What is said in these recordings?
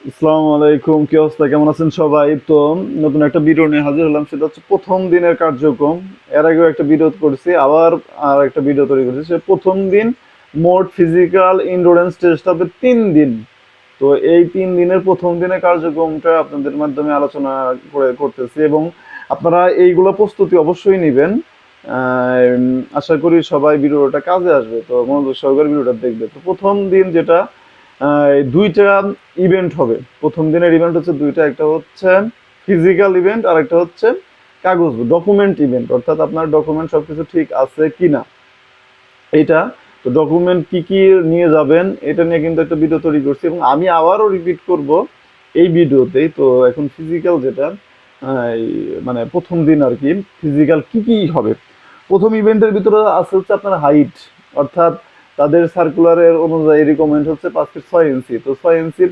আসসালামু আলাইকুম, কি অবস্থা, কেমন আছেন সবাই? তো নতুন একটা ভিডিও নিয়ে হাজির হলাম, সেটা হচ্ছে প্রথম দিনের কার্যক্রম। এর আগেও একটা ভিডিও করেছি, আবার আর একটা ভিডিও তৈরি করেছি। সে প্রথম দিন মোট ফিজিক্যাল ইন্ডুরেন্স টেস্ট হবে 3 দিন। তো এই 3 দিনের প্রথম দিনের কার্যক্রমটা আপনাদের মাধ্যমে আলোচনা করতেছি, এবং আপনারা এইগুলো প্রস্তুতি অবশ্যই নেবেন। আশা করি সবাই ভিডিওটা কাজে আসবে, তো মনোযোগ সহকারে ভিডিওটা দেখবে। তো প্রথম দিন যেটা, দুইটা ইভেন্ট হবে। প্রথম দিনের ইভেন্ট হচ্ছে দুইটা, একটা হচ্ছে ফিজিক্যাল ইভেন্ট আর একটা হচ্ছে কাগজ ডকুমেন্ট ইভেন্ট, অর্থাৎ আপনার ডকুমেন্ট সবকিছু ঠিক আছে কিনা এটা। তো ডকুমেন্ট কি কি নিয়ে যাবেন এটা নিয়ে কিন্তু একটা ভিডিও তৈরি করছি, এবং আমি আবারও রিপিট করব এই ভিডিওতেই। তো এখন ফিজিক্যাল যেটা, এই মানে প্রথম দিন আর কি, ফিজিক্যাল কি কি হবে। প্রথম ইভেন্টের ভিতরে আছে হচ্ছে আপনার হাইট, অর্থাৎ তাদের সার্কুলারের অনুযায়ী রিকমেন্ড হচ্ছে 5 ফিট 6 ইঞ্চি। তো 6 ইঞ্চির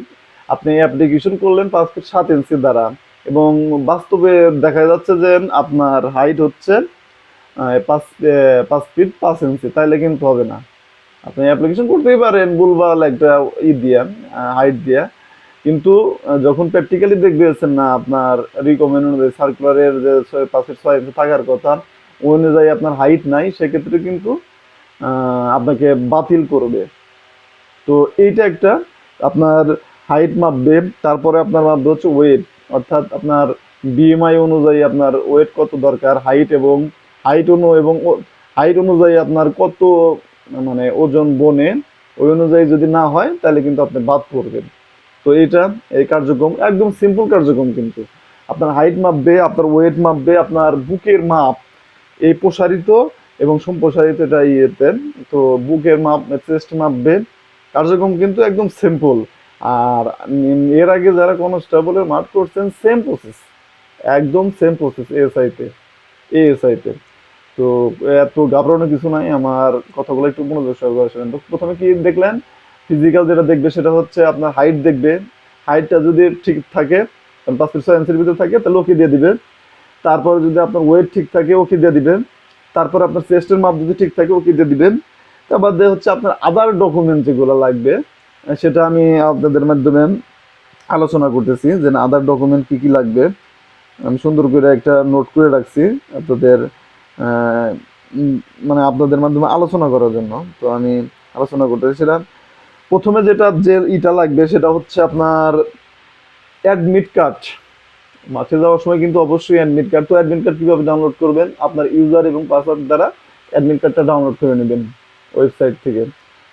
আপনি অ্যাপ্লিকেশন করলেন 5 ফিট 7 ইঞ্চির দ্বারা, এবং বাস্তবে দেখা যাচ্ছে যে আপনার হাইট হচ্ছে 5 ফিট 5 ইঞ্চি, তাইলে কিন্তু হবে না। আপনি অ্যাপ্লিকেশন করতেই পারেন ভুলভাল একটা দিয়া, হাইট দিয়া, কিন্তু যখন প্র্যাকটিক্যালি দেখবেন না আপনার রিকমেন্ড অনুযায়ী সার্কুলারের যে 5 ফিট 6 ইঞ্চি থাকার কথা, ওই অনুযায়ী আপনার হাইট নাই, সেক্ষেত্রে কিন্তু আপনাকে বাতিল করবে। তো এইটা একটা, আপনার হাইট মাপবে, তারপরে আপনার মাপবে হচ্ছে ওয়েট, অর্থাৎ আপনার বিএমআই অনুযায়ী আপনার ওয়েট কত দরকার, হাইট এবং হাইট অনু এবং হাইট অনুযায়ী আপনার কত মানে ওজন বনে, ওই অনুযায়ী যদি না হয় তাহলে কিন্তু আপনি বাদ পড়বেন। তো এইটা, এই কার্যক্রম একদম সিম্পল কার্যক্রম, কিন্তু আপনার হাইট মাপবে, আপনার ওয়েট মাপবে, আপনার বুকের মাপ, এই প্রসারিত এবং সম্প্রসারিত এটা ইয়েতে। তো বুকের মাপ, চেস্ট মাপবে, কার্যক্রম কিন্তু একদম সিম্পল। আর এর আগে যারা কনস্টেবলের মাঠ করছেন, সেম প্রসেস, একদম সেম প্রসেস এএসআইতে। তো এত ঘাবড়ানোর কিছু নাই, আমার কথাগুলো একটু মনোযোগ সহকারে শুনেন। তো প্রথমে কি দেখলেন, ফিজিক্যাল যেটা দেখবে সেটা হচ্ছে আপনার হাইট দেখবে। হাইটটা যদি ঠিক থাকে, 5 ফিট 6 ইঞ্চির ভিতরে থাকে, তাহলে ওকে দিয়ে দিবে। তারপরে যদি আপনার ওয়েট ঠিক থাকে, ওকে দিয়ে দিবেন। তারপর আপনার চেস্টের মাপ যদি ঠিক থাকে, ওকে দিয়ে দিবেন। তারপর দিয়ে হচ্ছে আপনার আদার ডকুমেন্ট যেগুলো লাগবে, সেটা আমি আপনাদের মাধ্যমে আলোচনা করতেছি, যে আদার ডকুমেন্ট কি কি লাগবে। আমি সুন্দর করে একটা নোট করে রাখছি আপনাদের, আহ, মানে আপনাদের মাধ্যমে আলোচনা করার জন্য। তো আমি আলোচনা করতেছি সেটা। প্রথমে যেটা যে ইটা লাগবে সেটা হচ্ছে আপনার অ্যাডমিট কার্ড। মাঠে যাওয়ার সময় কিন্তু অবশ্যই অ্যাডমিট কার্ড। তো অ্যাডমিট কার্ড কিভাবে ডাউনলোড করবেন, আপনার ইউজার এবং পাসওয়ার্ড দ্বারা অ্যাডমিট কার্ডটা ডাউনলোড করে নেবেন ওয়েবসাইট থেকে।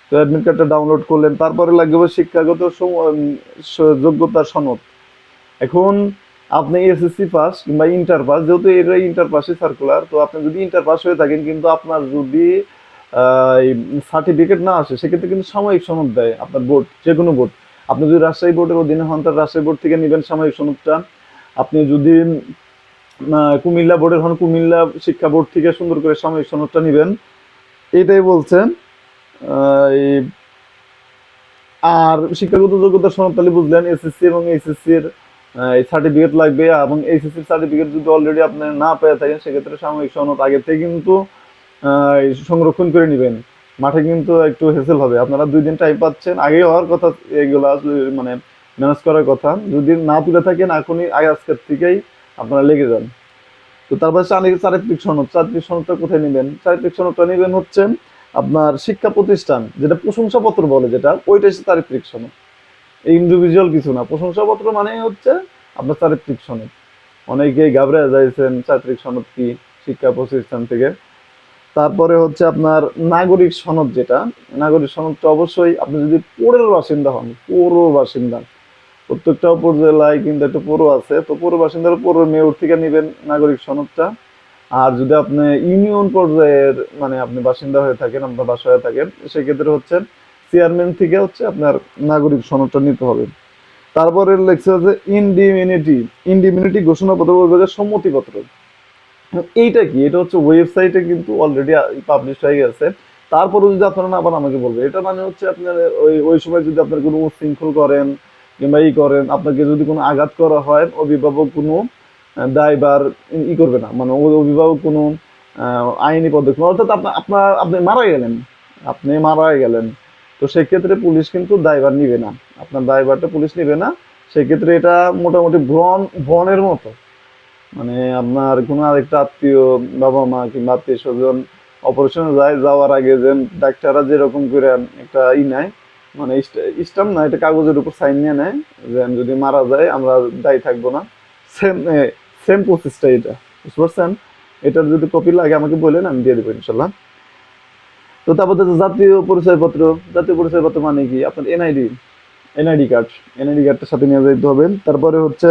তো অ্যাডমিট কার্ডটা ডাউনলোড করলেন, তারপরে লাগবে শিক্ষাগত যোগ্যতার সনদ। এখন আপনি এসএসসি পাস কিংবা ইন্টার পাস, যেহেতু এটা ইন্টার পাসে সার্কুলার, তো আপনি যদি ইন্টার পাস হয়ে থাকেন, কিন্তু আপনার যদি সার্টিফিকেট না আসে, সেক্ষেত্রে কিন্তু সাময়িক সনদ দেয় আপনার বোর্ড, যে কোনো বোর্ড। আপনি যদি রাজশাহী বোর্ডের অধীনে হন, তার রাজশাহী বোর্ড থেকে নেবেন সাময়িক সনদটা। আপনি যদি কুমিল্লা বোর্ডের হন, কুমিল্লা শিক্ষা বোর্ড থেকে সুন্দর করে সাময়িক সনদটা নেবেন। এটাই বলছেন। আর শিক্ষাগত যোগ্যতার সনদ তাহলে বুঝলেন, এসএসসি এবং এইচএসসি এর সার্টিফিকেট লাগবে, এবং এইচএসসি সার্টিফিকেট যদি অলরেডি আপনি না পেয়ে থাকেন, সেক্ষেত্রে সাময়িক সনদ আগে থেকে কিন্তু সংরক্ষণ করে নেবেন। মাঠে কিন্তু একটু হেসেল হবে, আপনারা 2 দিন টাইম পাচ্ছেন, আগে হওয়ার কথা এগুলা, মানে ম্যানেজ করার কথা। যদি না তুলে থাকেন এখনই, আগে আজকের থেকেই আপনারা লেগে যান। তো তারপর চারিত্রিক সনদ, চারিত্রিক সনদটা কোথায় নেবেন? চারিত্রিক সনদটা নেবেন হচ্ছে আপনার শিক্ষা প্রতিষ্ঠান, যেটা প্রশংসাপত্র বলে, যেটা ওইটা হচ্ছে চারিত্রিক সনদ। এই ইন্ডিভিজুয়াল কিছু না, প্রশংসাপত্র মানে হচ্ছে আপনার চারিত্রিক সনদ। অনেকেই ঘাবড়ে যাইছেন চারিত্রিক সনদ কি, শিক্ষা প্রতিষ্ঠান থেকে। তারপরে হচ্ছে আপনার নাগরিক সনদ, যেটা নাগরিক সনদটা অবশ্যই আপনি যদি পৌরের বাসিন্দা হন, পৌর বাসিন্দা, প্রত্যেকটা উপজেলায় কিন্তু একটা পৌর আছে, তো পৌর বাসিন্দার পৌর মেয়র থেকে নেবেন নাগরিক সনদটা। আর যদি আপনি ইউনিয়ন পর্যায়ের মানে আপনি বাসিন্দা হয়ে থাকেন, আপনার বাসা হয়ে থাকেন, সেক্ষেত্রে হচ্ছে চেয়ারম্যান থেকে হচ্ছে আপনার নাগরিক সনদটা নিতে হবে। তারপরে লেখছে হচ্ছে ইনডিমিউনিটি, ইনডিমিউনিটি ঘোষণাপত্র বলতে সম্মতিপত্র। এইটা কি? এটা হচ্ছে ওয়েবসাইটে কিন্তু অলরেডি পাবলিশ হয়ে গেছে। তারপরে যদি আপনারা না, আবার আমাকে বলবে, এটা মানে হচ্ছে আপনার ওই ওই সময় যদি আপনার কোনো উচ্ছৃঙ্খল করেন কিংবা করেন, আপনাকে যদি কোনো আঘাত করা হয়, অভিভাবক কোনো দায়ভার করবে না, মানে অভিভাবক কোনো আইনি পদক্ষেপ, অর্থাৎ আপনি মারা গেলেন, তো সেক্ষেত্রে পুলিশ কিন্তু দায়ভার নিবে না, আপনার দায়ভারটা পুলিশ নিবে না। সেক্ষেত্রে এটা মোটামুটি ব্রণের মতো। মানে আপনার কোনো আরেকটা আত্মীয়, বাবা মা কিংবা আত্মীয় স্বজন অপারেশনে যাওয়ার আগে যে ডাক্তাররা যেরকম করে একটা নেয়, মানে স্টাম্প না, এটা কাগজের উপর সাইন নিয়ে নেয় যে যদি মারা যায় আমরা দায়ী থাকবো না। সেম সেম প্রসেসটা এটা, বুঝতে পারছেন? এটার যদি কপি লাগে আমাকে বললেন, আমি দিয়ে দেবো ইনশাল্লাহ। তো তারপর হচ্ছে জাতীয় পরিচয়পত্র। জাতীয় পরিচয়পত্র মানে কি? আপনার এনআইডি কার্ড, এনআইডি কার্ডটার সাথে নিয়ে যেতে হবে। তারপরে হচ্ছে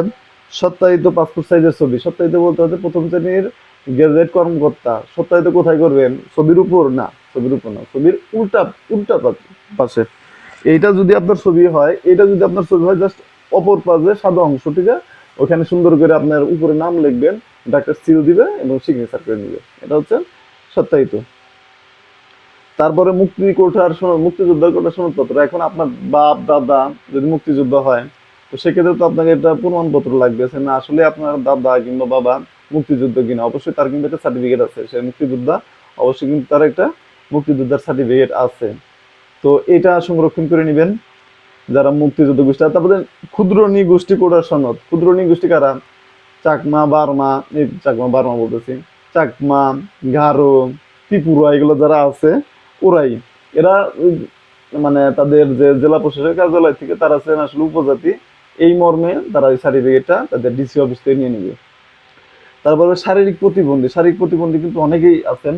সত্যায়িত পাসপোর্ট সাইজের ছবি। সত্যায়িত বলতে হচ্ছে প্রথম শ্রেণীর গেজেট কর্মকর্তা। সত্যায়িত কোথায় করবেন? ছবির উপর না, ছবির উপর না, ছবির উল্টা উল্টা পাশে। এইটা যদি আপনার ছবি হয়, এটা যদি আপনার ছবি হয় জাস্ট অপর পাশে সাদা অংশ, ঠিক আছে? ওখানে সুন্দর করে আপনার উপরে নাম লিখবেন, ডাক্তার সিল দিবে এবং সিগনেচার করে দিবে। এটা হচ্ছে সত্যায়িত। তারপরে মুক্তিযোদ্ধার কোটার সনদপত্র। এখন আপনার বাপ দাদা যদি মুক্তিযোদ্ধা হয়, তো সেক্ষেত্রে তো আপনাকে একটা প্রমাণপত্র লাগবে যে না আসলে আপনার দাদা কিংবা বাবা মুক্তিযুদ্ধ কিনা। অবশ্যই তার কিন্তু একটা সার্টিফিকেট আছে, সে মুক্তিযোদ্ধা, অবশ্যই কিন্তু তার একটা মুক্তিযোদ্ধার সার্টিফিকেট আছে। তো এটা সংরক্ষণ করে নেবেন যারা মুক্তিযুদ্ধ গোষ্ঠী। তারপরে ক্ষুদ্র নৃগোষ্ঠী কোটার সনদ। ক্ষুদ্র নৃগোষ্ঠী কারা? চাকমা, বার্মা, এই চাকমা বার্মা বলতেছি, চাকমা, গারো, ত্রিপুরা, এগুলো যারা আছে ওরাই। এরা মানে তাদের যে জেলা প্রশাসক কার্যালয় থেকে তারা আছেন আসলে উপজাতি, এই মর্মে তারা ওই সার্টিফিকেটটা তাদের ডিসি অফিস থেকে নিয়ে নেবে। তারপরে শারীরিক প্রতিবন্ধী। শারীরিক প্রতিবন্ধী কিন্তু অনেকেই আছেন,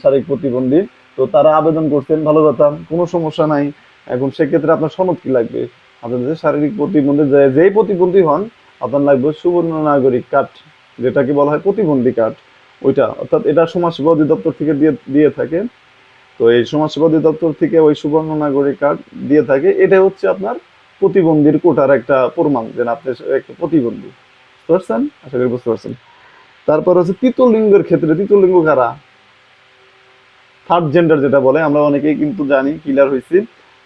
শারীরিক প্রতিবন্ধী। তো তারা আবেদন করছেন, ভালো কথা, কোনো সমস্যা নাই। এখন সেক্ষেত্রে আপনার সনদ কি লাগবে? আপনাদের শারীরিক প্রতিবন্ধী যেই প্রতিবন্ধী হন, আপনার লাগবে সুবর্ণ নাগরিক কার্ড, যেটাকে বলা হয় প্রতিবন্ধী কার্ড। ওইটা অর্থাৎ এটা সমাজসেবা অধিদপ্তর থেকে দিয়ে দিয়ে থাকে। তো এই সমাজসেবা অধিদপ্তর থেকে ওই সুবর্ণ নাগরিক কার্ড দিয়ে থাকে। এটা হচ্ছে আপনার প্রতিবন্ধীর কোটার একটা প্রমাণ যে আপনি একটা প্রতিবন্ধী। বুঝতে পারছেন? আশা করি বুঝতে পারছেন। তারপর হচ্ছে তৃতীয় লিঙ্গের ক্ষেত্রে। তৃতীয় লিঙ্গ কারা? থার্ড জেন্ডার যেটা বলে, আমরা অনেকেই কিন্তু জানি, ক্লিয়ার হয়েছি,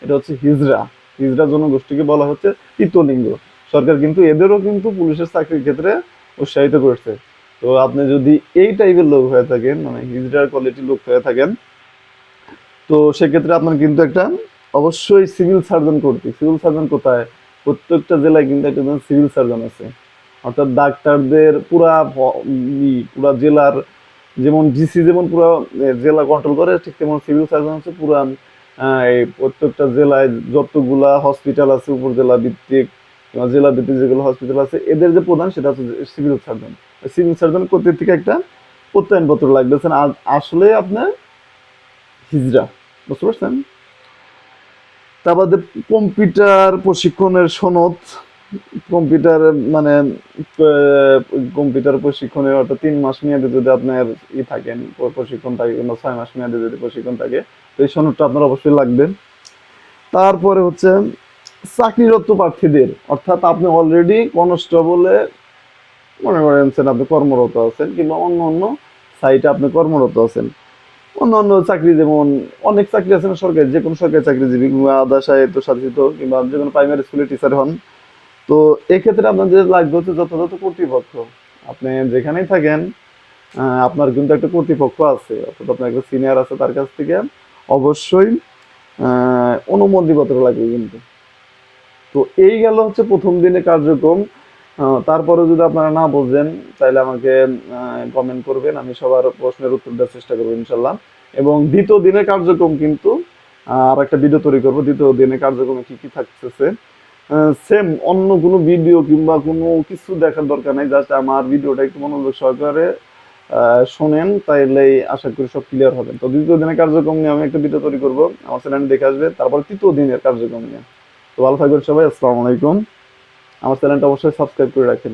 এটা হচ্ছে হিজড়া। হিজড়া জনগোষ্ঠীকে বলা হচ্ছে তৃতীয় লিঙ্গ। সরকার কিন্তু এদেরও কিন্তু পুলিশের চাকরির ক্ষেত্রে উৎসাহিত করছে। তো আপনি যদি এই টাইপের লোক হয়ে থাকেন, মানে হিজড়ার কোয়ালিটির লোক হয়ে থাকেন, তো সেক্ষেত্রে আপনার কিন্তু একটা অবশ্যই সিভিল সার্জন করতে। সিভিল সার্জন কোথায়? প্রত্যেকটা জেলায় কিন্তু একটা সিভিল সার্জন আছে। অর্থাৎ ডাক্তারদের পুরা জেলার, যেমন ডিসি যেমন পুরো জেলা কন্ট্রোল করে, ঠিক তেমন সিভিল সার্জন হচ্ছে পুরা এই প্রত্যেকটা জেলায় যতগুলা হসপিটাল আছে উপজেলা ভিত্তিক কিংবা জেলা ভিত্তিক যেগুলো হসপিটাল আছে, এদের যে প্রধান সেটা হচ্ছে সিভিল সার্জন। সিভিল সার্জন কর্তৃক থেকে একটা প্রত্যয়নপত্র লাগবে। আসলে আপনার হিজড়া, বুঝতে পারছেন? তারপর কম্পিউটার প্রশিক্ষণের সনদ। কম্পিউটার মানে কম্পিউটার প্রশিক্ষণের অর্থাৎ 3 মাস মেয়াদে যদি আপনার থাকেন, প্রশিক্ষণ থাকে, কিংবা 6 মাস মেয়াদে যদি প্রশিক্ষণ থাকে, তো এই সনদটা আপনার অবশ্যই লাগবে। তারপরে হচ্ছে চাকরিরত প্রার্থীদের, অর্থাৎ আপনি অলরেডি কনস্টেবলে মনে করেন আপনি কর্মরত আছেন, কিংবা অন্য অন্য সাইটে আপনি কর্মরত আছেন। অন্য অন্য চাকরি, যেমন অনেক চাকরি আছে না সরকারি, যে কোনো সরকারি চাকরিজীবী কিংবা আধা সাহিত্য সাধিত কিংবা যে কোনো প্রাইমারি স্কুলের টিচার হন। তো এক্ষেত্রে আপনাদের লাগবে হচ্ছে যথাযথ কর্তৃপক্ষ। আপনি যেখানেই থাকেন, আপনার কিন্তু একটা কর্তৃপক্ষ আছে, অর্থাৎ আপনার একটা সিনিয়র আছে, তার কাছ থেকে অবশ্যই অনুমতিপত্র লাগবে কিন্তু। তো এই গেল হচ্ছে প্রথম দিনের কার্যক্রম। তারপরে যদি আপনারা না বোঝেন তাহলে আমাকে কমেন্ট করবেন, আমি সবার প্রশ্নের উত্তর দেওয়ার চেষ্টা করবো ইনশাল্লাহ। এবং দ্বিতীয় দিনের কার্যক্রম কিন্তু আর একটা ভিডিও তৈরি করবো, দ্বিতীয় দিনের কার্যক্রমে কি কি থাকতেছে। সেম অন্য কোনো ভিডিও কিংবা কোনো কিছু দেখার দরকার নাই, জাস্ট আমার ভিডিওটা একটু মনোযোগ সহকারে শোনেন, তাইলে আশা করি সব ক্লিয়ার হবে। তো দ্বিতীয় দিনের কার্যক্রম নিয়ে আমি একটা ভিডিও তৈরি করবো, আমার চ্যানেলে দেখে আসবে। তারপর তৃতীয় দিনের কার্যক্রম নিয়ে। তো ভালো থাকবেন সবাই, আসসালামু আলাইকুম। আমার চ্যানেলটা অবশ্যই সাবস্ক্রাইব করে রাখেন।